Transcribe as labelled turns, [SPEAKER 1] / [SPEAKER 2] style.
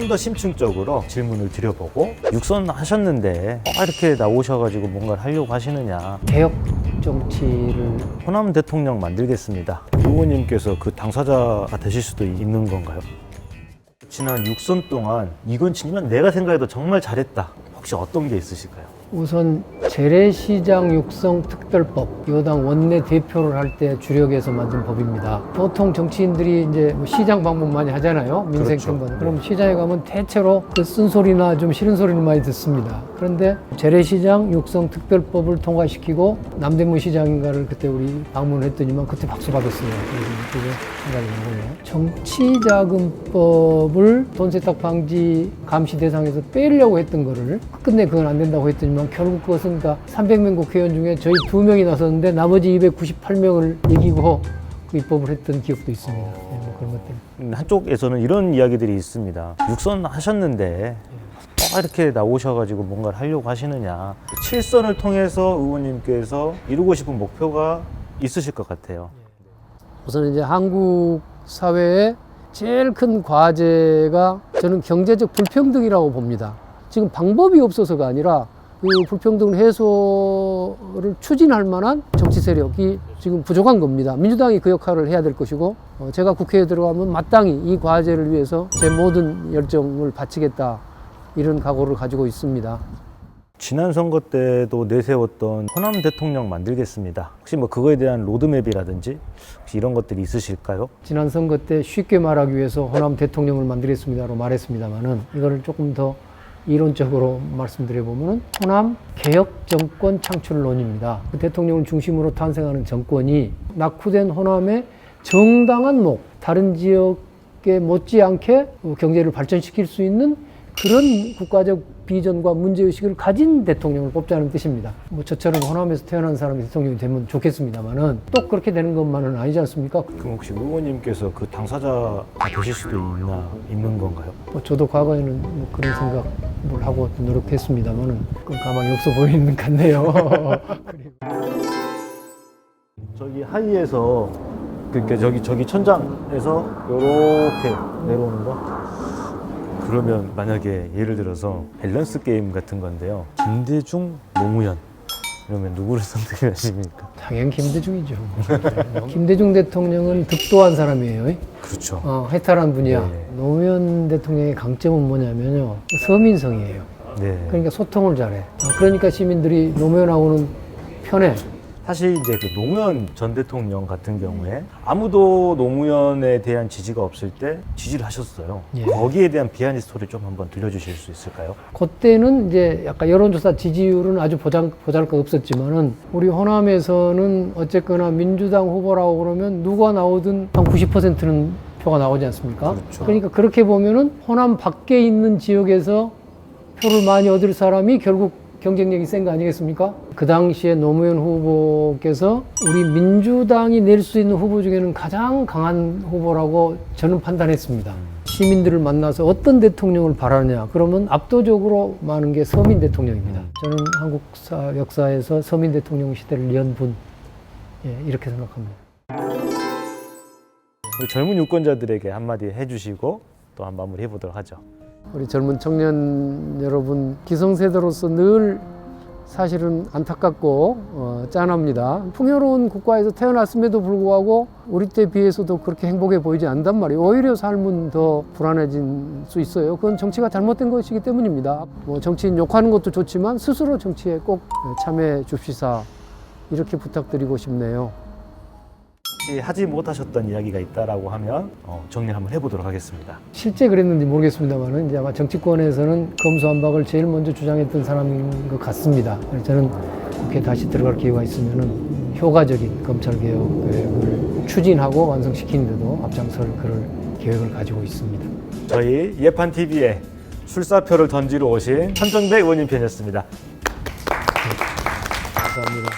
[SPEAKER 1] 좀 더 심층적으로 질문을 드려보고 육선 하셨는데 이렇게 나오셔가지고 뭔가를 하려고 하시느냐.
[SPEAKER 2] 개혁 정치를
[SPEAKER 1] 호남 대통령 만들겠습니다. 의원님께서 그 당사자가 되실 수도 있는 건가요? 지난 육선 동안 이건 진짜 내가 생각해도 정말 잘했다. 혹시 어떤 게 있으실까요?
[SPEAKER 2] 우선 재래시장 육성 특별법, 여당 원내 대표를 할 때 주력해서 만든 법입니다. 보통 정치인들이 이제 뭐 시장 방문 많이 하잖아요. 민생
[SPEAKER 1] 그렇죠.
[SPEAKER 2] 정보는. 그럼 시장에 가면 대체로 그 쓴소리나 좀 싫은 소리를 많이 듣습니다. 그런데 재래시장 육성 특별법을 통과시키고 남대문 시장인가를 그때 우리 방문했더니만 그때 박수 받았어요. 그게 생각이 나고요. 정치자금법을 돈세탁 방지 감시 대상에서 빼려고 했던 거를 끝내 그건 안 된다고 했더니만 결국 그것은 다 300명 국회의원 중에 저희 2명이 나섰는데 나머지 298명을 이기고 그 입법을 했던 기억도 있습니다. 뭐 그런 것들.
[SPEAKER 1] 한쪽에서는 이런 이야기들이 있습니다. 육선 하셨는데 이렇게 나오셔가지고 뭔가를 하려고 하시느냐. 7선을 통해서 의원님께서 이루고 싶은 목표가 있으실 것 같아요.
[SPEAKER 2] 우선 이제 한국 사회의 제일 큰 과제가 저는 경제적 불평등이라고 봅니다. 지금 방법이 없어서가 아니라 그 불평등 해소를 추진할 만한 정치 세력이 지금 부족한 겁니다. 민주당이 그 역할을 해야 될 것이고 제가 국회에 들어가면 마땅히 이 과제를 위해서 제 모든 열정을 바치겠다 이런 각오를 가지고 있습니다.
[SPEAKER 1] 지난 선거 때도 내세웠던 호남 대통령 만들겠습니다. 혹시 뭐 그거에 대한 로드맵이라든지 혹시 이런 것들이 있으실까요?
[SPEAKER 2] 지난 선거 때 쉽게 말하기 위해서 호남 대통령을 만들겠습니다로 말했습니다만은 이거를 조금 더 이론적으로 말씀드려보면 호남 개혁 정권 창출론입니다. 그 대통령을 중심으로 탄생하는 정권이 낙후된 호남의 정당한 목, 다른 지역에 못지않게 경제를 발전시킬 수 있는 그런 국가적 비전과 문제의식을 가진 대통령을 뽑자는 뜻입니다. 뭐 저처럼 호남에서 태어난 사람이 대통령이 되면 좋겠습니다만은 또 그렇게 되는 것만은 아니지 않습니까?
[SPEAKER 1] 그럼 혹시 의원님께서 그 당사자가 되실 수도 있는 건가요?
[SPEAKER 2] 뭐 저도 과거에는 뭐 그런 생각을 하고 노력했습니다만은 그건 가만히 없어 보이는 것 같네요.
[SPEAKER 1] 저기 하이에서 그러니까 저기 천장에서 이렇게 내려오는 거. 그러면 만약에 예를 들어서 밸런스 게임 같은 건데요. 김대중, 노무현 이러면 누구를 선택을 하십니까?
[SPEAKER 2] 당연 김대중이죠. 김대중 대통령은 득도한 사람이에요.
[SPEAKER 1] 그렇죠.
[SPEAKER 2] 해탈한 분이야.
[SPEAKER 1] 네.
[SPEAKER 2] 노무현 대통령의 강점은 뭐냐면요. 서민성이에요.
[SPEAKER 1] 네.
[SPEAKER 2] 그러니까 소통을 잘해. 그러니까 시민들이 노무현하고는 편해.
[SPEAKER 1] 사실 이제 그 노무현 전 대통령 같은 경우에 아무도 노무현에 대한 지지가 없을 때 지지를 하셨어요.
[SPEAKER 2] 예.
[SPEAKER 1] 거기에 대한 비하인드 스토리 좀 한번 들려주실 수 있을까요?
[SPEAKER 2] 그때는 이제 약간 여론조사 지지율은 아주 보잘것 없었지만은 우리 호남에서는 어쨌거나 민주당 후보라고 그러면 누가 나오든 한 90%는 표가 나오지 않습니까?
[SPEAKER 1] 그렇죠.
[SPEAKER 2] 그러니까 그렇게 보면은 호남 밖에 있는 지역에서 표를 많이 얻을 사람이 결국 경쟁력이 센 거 아니겠습니까? 그 당시에 노무현 후보께서 우리 민주당이 낼 수 있는 후보 중에는 가장 강한 후보라고 저는 판단했습니다. 시민들을 만나서 어떤 대통령을 바라느냐 그러면 압도적으로 많은 게 서민 대통령입니다. 저는 한국 역사에서 서민 대통령 시대를 연 분, 이렇게 생각합니다.
[SPEAKER 1] 우리 젊은 유권자들에게 한마디 해주시고 또 한 마무리 해보도록 하죠.
[SPEAKER 2] 우리 젊은 청년 여러분, 기성세대로서 늘 사실은 안타깝고 짠합니다. 풍요로운 국가에서 태어났음에도 불구하고 우리 때 비해서도 그렇게 행복해 보이지 않단 말이에요. 오히려 삶은 더 불안해질 수 있어요. 그건 정치가 잘못된 것이기 때문입니다. 뭐 정치인 욕하는 것도 좋지만 스스로 정치에 꼭 참여해 줍시다. 이렇게 부탁드리고 싶네요.
[SPEAKER 1] 혹시 하지 못하셨던 이야기가 있다라고 하면 정리를 한번 해보도록 하겠습니다.
[SPEAKER 2] 실제 그랬는지 모르겠습니다만 이제 아마 정치권에서는 검수완박을 제일 먼저 주장했던 사람인 것 같습니다. 그래서 저는 국회에 다시 들어갈 기회가 있으면 효과적인 검찰개혁을 추진하고 완성시키는 데도 앞장설 그럴 계획을 가지고 있습니다.
[SPEAKER 1] 저희 예판TV에 출사표를 던지러 오신 천정배 의원님 편이었습니다.
[SPEAKER 2] 감사합니다.